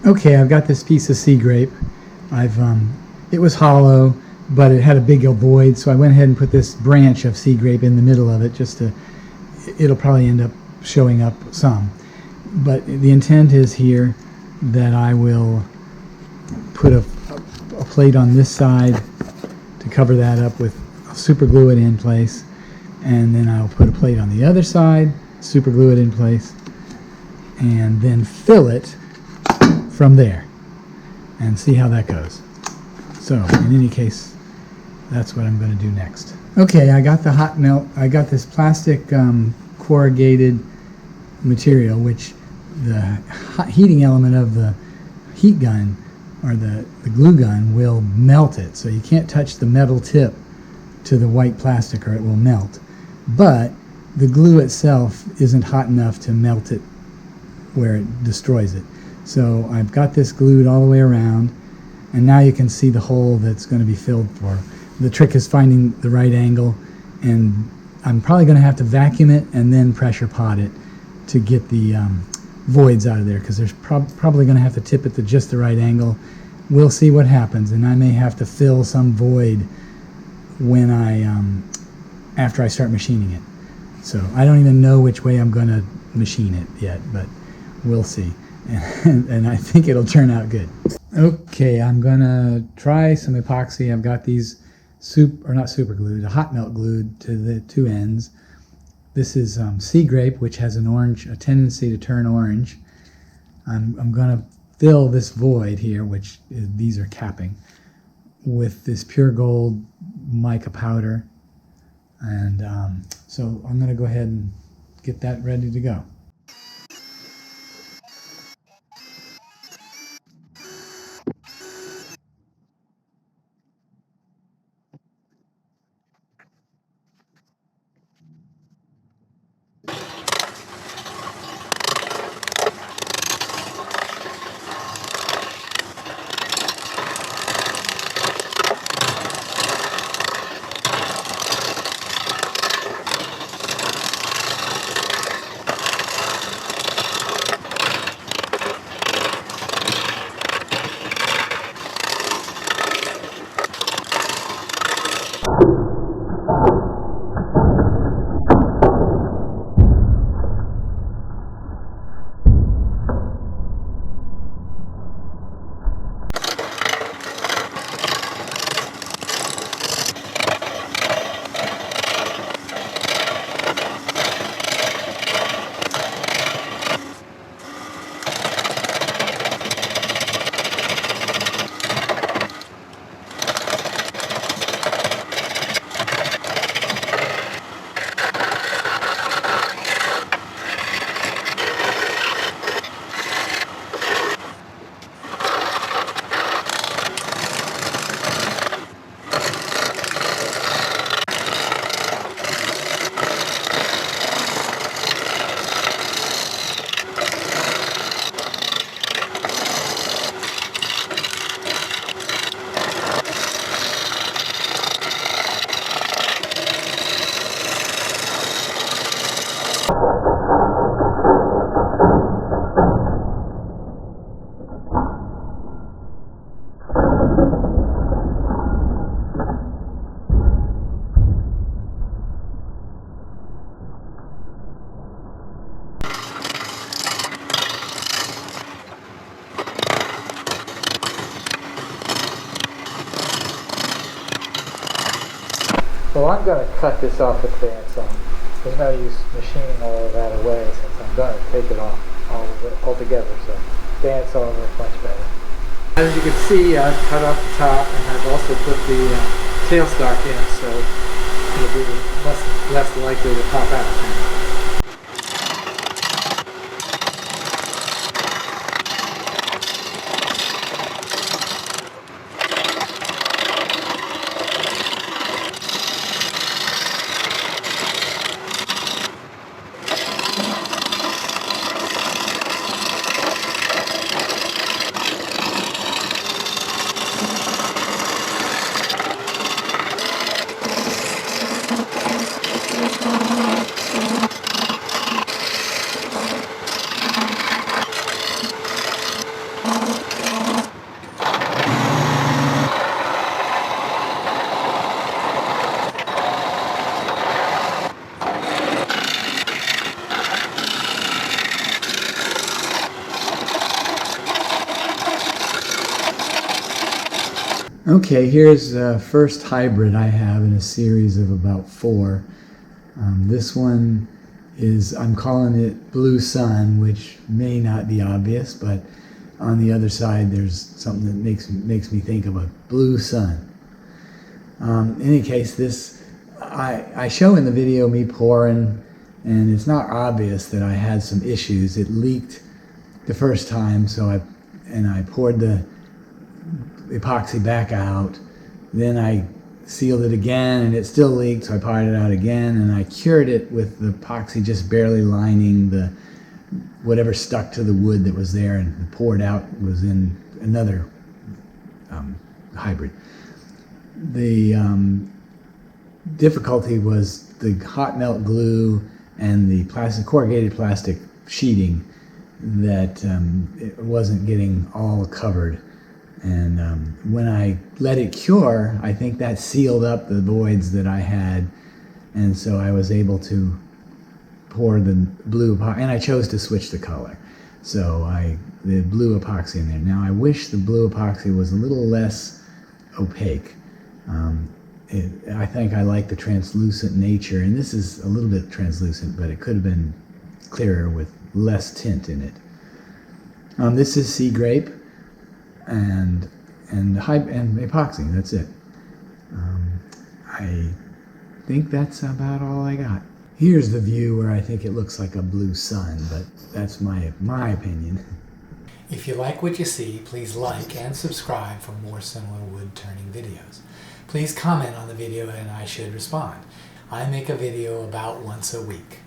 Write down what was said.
Okay, I've got this piece of Sea Grape. It was hollow, but it had a big void, so I went ahead and put this branch of Sea Grape in the middle of it it'll probably end up showing up some. But the intent is here that I will put a plate on this side to cover that up with, super glue it in place, and then I'll put a plate on the other side, super glue it in place, and then fill it from there and see how that goes. So in any case, that's what I'm going to do next. Okay, I got the hot melt. I got this plastic corrugated material, which the heating element of the heat gun or the glue gun will melt it. So you can't touch the metal tip to the white plastic or it will melt. But the glue itself isn't hot enough to melt it where it destroys it. So I've got this glued all the way around, and now you can see the hole that's going to be filled for. The trick is finding the right angle, and I'm probably going to have to vacuum it and then pressure pot it to get the voids out of there, because there's probably going to have to tip it to just the right angle. We'll see what happens, and I may have to fill some void when after I start machining it. So I don't even know which way I'm going to machine it yet, but we'll see. And I think it'll turn out good. Okay, I'm gonna try some epoxy. I've got these not super glued, a hot melt glued to the two ends. This is Sea Grape, which has a tendency to turn orange. I'm gonna fill this void here, which these are capping, with this pure gold mica powder. And so I'm gonna go ahead and get that ready to go. Well, I'm going to cut this off with bandsaw. There's no use machining all of that away since I'm going to take it off altogether, so bandsaw works much better. As you can see, I've cut off the top, and I've also put the tailstock in, so it'll be less likely to pop out. Okay, here's the first hybrid I have in a series of about 4. This one is, I'm calling it Blue Sun, which may not be obvious, but on the other side there's something that makes me think of a blue sun. In any case, this I show in the video me pouring, and it's not obvious that I had some issues. It leaked the first time, so I poured the epoxy back out. Then I sealed it again and it still leaked, so I poured it out again, and I cured it with the epoxy just barely lining the whatever stuck to the wood that was there, and the poured out was in another hybrid. The difficulty was the hot melt glue and the corrugated plastic sheeting that it wasn't getting all covered. And when I let it cure, I think that sealed up the voids that I had, and so I was able to pour the blue epoxy, and I chose to switch the color. So the blue epoxy in there. Now I wish the blue epoxy was a little less opaque. I think I like the translucent nature, and this is a little bit translucent, but it could have been clearer with less tint in it. This is Sea Grape and epoxy. That's it. I think that's about all I got. Here's the view where I think it looks like a blue sun, but that's my opinion. If you like what you see, please like and subscribe for more similar wood turning videos. Please comment on the video and I should respond. I make a video about once a week.